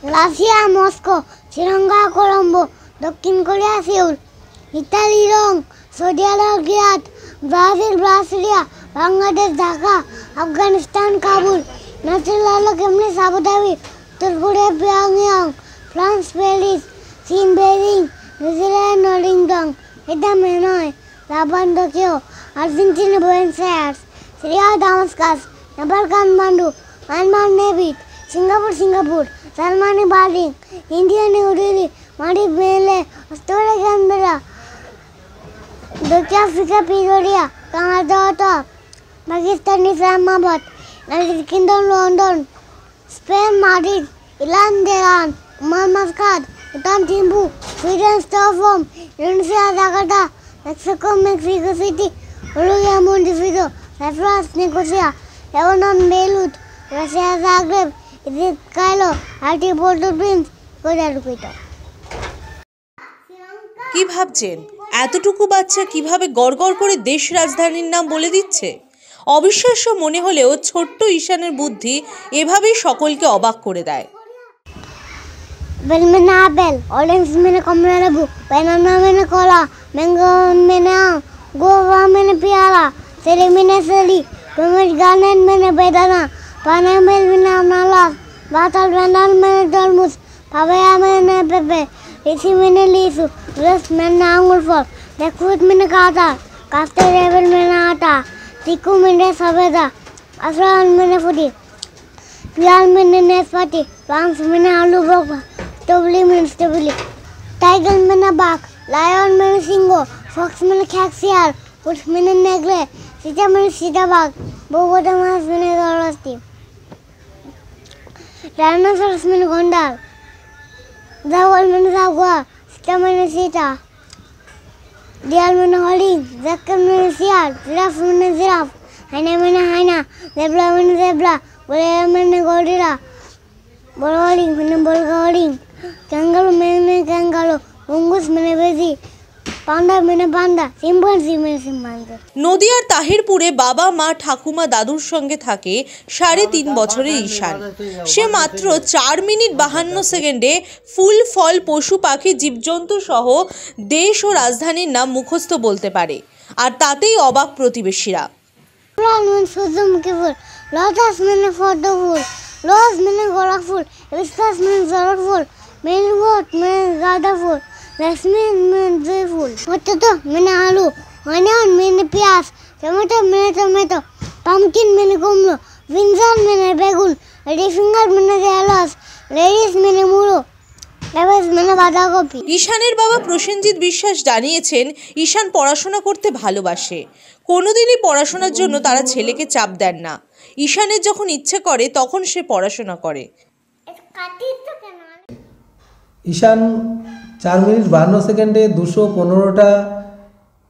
Russia Moscow, Sri Lanka Colombo, দক্ষিণ Korea Seoul, Italy Rome, Saudi Arab Riyadh, Brazil Brasilia, Bangladesh Dhaka, Afghanistan Kabul, Netherland কেমনিস Abu Dhabi, উত্তর Korea পিয়ংইয়ং, France Paris, চীন Beijing, New Zealand Wellington, এটা মেনয়, Japan Tokyo, Argentina Buenos Aires, Syria Damascus, Nepal Kathmandu, Myanmar Naypyidaw, Singapore, Germany Berlin, India New Delhi, মালদ্বীপ Male, Australia Canberra, দক্ষিণ Africa Pretoria, Canada Ottawa, Pakistan Islamabad, United Kingdom London, Spain Madrid, Iran Tehran, Oman Muscat, Bhutan Thimphu, Sweden Stockholm, Indonesia Jakarta, Mexico City, Uruguay Montevideo, Cyprus Nicosia, Lebanon Beirut, Russia Zagreb, Egypt Cairo, Haiti Port au Prince, Korea. কি ভাবছেন? এতটুকু বাচ্চা কিভাবে গড়গড় করে দেশ রাজধানীর নাম বলে দিচ্ছে? অবিশ্বাস্য মনে হলেও ছোট্ট ঈশানের বুদ্ধি এভাবেই সকলকে অবাক করে দেয়। Bell मैंने apple, orange मैंने कमला लेबू, banana मैंने कोला, mango मैंने आम, guava मैंने पियाला, cherry मैंने सेरी, pomegranate मैंने बेदाना, pineapple मैंने अनानास, watermelon मैंने तरबूज, papaya मैंने पेपे, लीची मैंने लीचू, ग्रेप्स मैंने अंगूर फल, जैकफ्रूट मैंने काटा, कस्टर्ड एप्पल मैंने आटा, चीकू मैंने सफेदा, अखरोट मैंने फूटी, प्याज मैंने नाशपाती, प्लम्स मैंने आलू बोखा, स्ट्रॉबेरी मैंने स्ट्रॉबेरी, टाइगर मैंने बाघ, लायन मैंने सिंगो, फॉक्स मैंने खैक्सियार, उठ मैंने नेगले, सीता मैंने सीता बाघ, हिप्पोपोटामस मैंने गौरस्ती, डायनासोरस मैंने गोंडाल, जागुआर मैंने जागुआर, सीता मैंने सीता, डियर मैंने हरिण, जैकब मैंने सियार, जिराफ मैंने जिराफ, हाइना मैंने हाइना, ज़ेब्रा मैंने ज़ेब्रा, गोरिल्ला मैंने गोरिल्ला, बड़ा हरिण मैंने बड़ा हरिण, कैंगारू मैंने कैंगारू, मुंगूस मैंने बेजी, पांडा मैंने पांडा, चिंपांजी मैंने चिंपांजी। নদিয়ার তাহিরপুরে বাবা মা ঠাকুমা দাদুর সঙ্গে থাকে ৩.৫ বছরের ঈশান। সে মাত্র ৪ মিনিট ৫২ সেকেন্ডে ফুল ফল পশু পাখি জীবজন্তু সহ দেশ ও রাজধানীর নাম মুখস্থ বলতে পারে, আর তাতেই অবাক প্রতিবেশীরা। সূর্যমুখী ফুল, লোটাস मैंने পদ্ম ফুল, रोज मैंने गोलाप फूल, हिबिस्कस मैंने जरद फूल, मेरीगोल्ड मैंने गांदा फूल, जैस्मिन मैंने जूही फूल, पोटैटो मैंने आलू, अनियन मैंने प्याज, टमाटो मैंने टमाटो, पम्पकिन मैंने कुमड़ो, ब्रिंजल मैंने बेगुन, लेडी फिंगर मैंने ঢেঁড়স, লেডিস मैंने মুলো, লেবেস मैंने বাঁধাকপি। ঈশানের বাবা প্রসেনজিৎ বিশ্বাস জানিয়েছেন, ঈশান পড়াশোনা করতে ভালোবাসে। কোনোদিনই পড়াশোনার জন্য তারা ছেলেকে চাপ দেন না। ঈশানের যখন ইচ্ছে করে তখন সে পড়াশোনা করে। ঈশান ৪ মিনিট ৫২ সেকেন্ডে ২১৫টা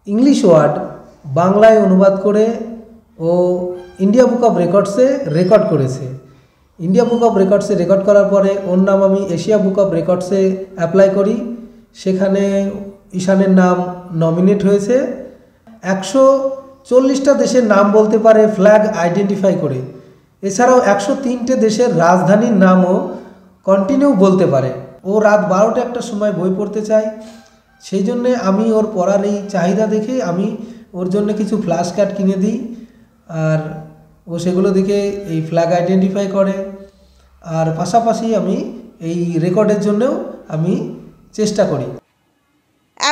ইংলিশ ওয়ার্ড বাংলায় অনুবাদ করে ও ইন্ডিয়া বুক অফ রেকর্ডসে রেকর্ড করেছে। ইন্ডিয়া বুক অফ রেকর্ডসে রেকর্ড করার পরে ওর নাম আমি এশিয়া বুক অফ রেকর্ডসে অ্যাপ্লাই করি, সেখানে ঈশানের নাম নমিনেট হয়েছে। ১৪০টা দেশের নাম বলতে পারে ফ্ল্যাগ আইডেন্টিফাই করে, এছাড়াও ১০৩টে দেশের রাজধানীর নামও কন্টিনিউ বলতে পারে। ও রাত ১২টা একটা সময় বই পড়তে চায়, সেই জন্যে আমি ওর পড়ার এই চাহিদা দেখে আমি ওর জন্য কিছু ফ্ল্যাশ কার্ড কিনে দিই, আর ও সেগুলো দেখে এই ফ্ল্যাগ আইডেন্টিফাই করে। আর পাশাপাশি আমি এই রেকর্ডের জন্যও আমি চেষ্টা করি।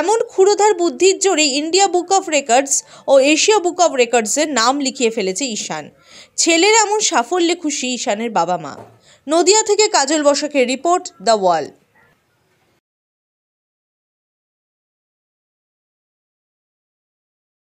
এমন ক্ষুরধার বুদ্ধির জোরে ইন্ডিয়া বুক অফ রেকর্ডস ও এশিয়া বুক অফ রেকর্ডসের নাম লিখিয়ে ফেলেছে ঈশান। ছেলের এমন সাফল্যে খুশি ঈশানের বাবা মা। নদিয়া থেকে কাজল বসাকের রিপোর্ট, দ্য ওয়াল।